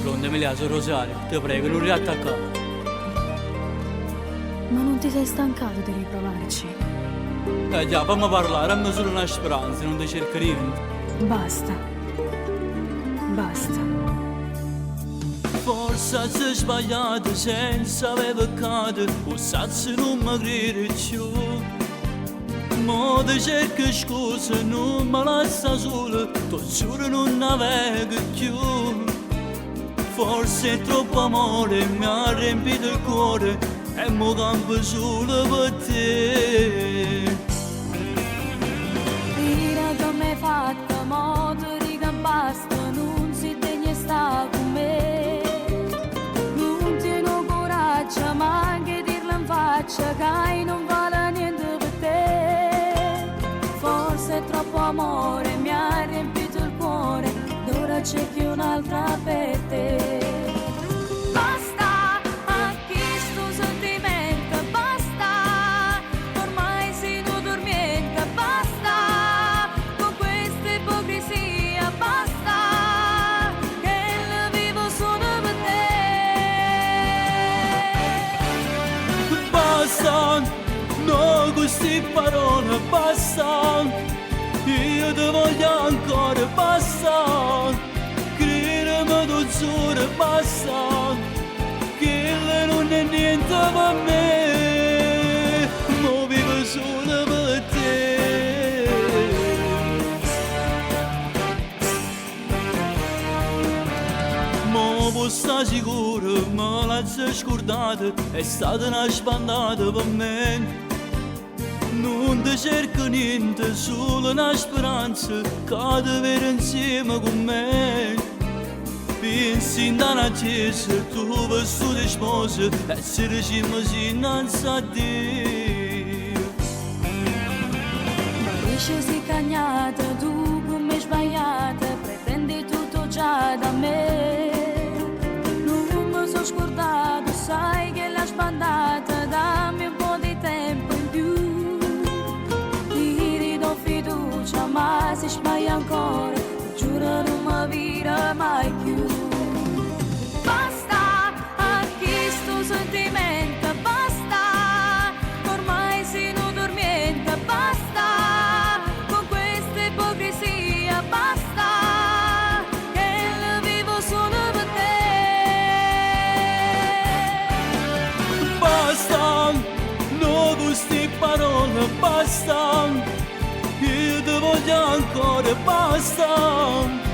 Pronto Emiliano Rosario, ti prego, non riattaccare. Ma non ti sei stancato di riprovarci? Già, fammi parlare, dammi solo una speranza, non ti cerco niente. Basta. Basta. Forse sei sbagliato senza aver peccato, o se non mi credi più. Ma ti cerco scuse, non mi lascia solo, ti giuro non navego più. Forse troppo amore mi ha riempito il cuore e mo campo solo per te. Dire che mi hai fatto modo di che basta, non si degna sta con me. Non tieno coraggio, ma anche dirlo in faccia che non vale niente per te. Forse troppo amore mi ha riempito il cuore, ed ora cerchi un'altra per te. Basta, a chi sto sentimento, basta, ormai si non dormiente, basta, con questa ipocrisia, basta, che la vivo solo per te. Basta, no queste parole, basta, io ti voglio ancora, basta. Credimi tu giuro, basta, che non è niente per me, mo vivo solo per te. Mo può stare sicuro, me l'hai scordata, è stata una spandata per me. Non ti cerco niente, solo una speranza che ti vedi insieme con me. Pensi in una chiesa, tu vestito di sposa e ci diciamo innanzi a Dio. Ma riesci si cagnata, tu come sbagliata, pretendi tutto già da me. Non mi sono scordato, sai che l'ha spandata, dammi un po' di tempo in più. Ti ridò fiducia, ma se sbagli ancora, giuro non mi vira mai più. Basta, a chi sto sentimento, basta, ormai si non dormiente, basta, con questa ipocrisia, basta, che la vivo solo per te. Basta, no queste parole, basta, io ti voglio ancora, basta.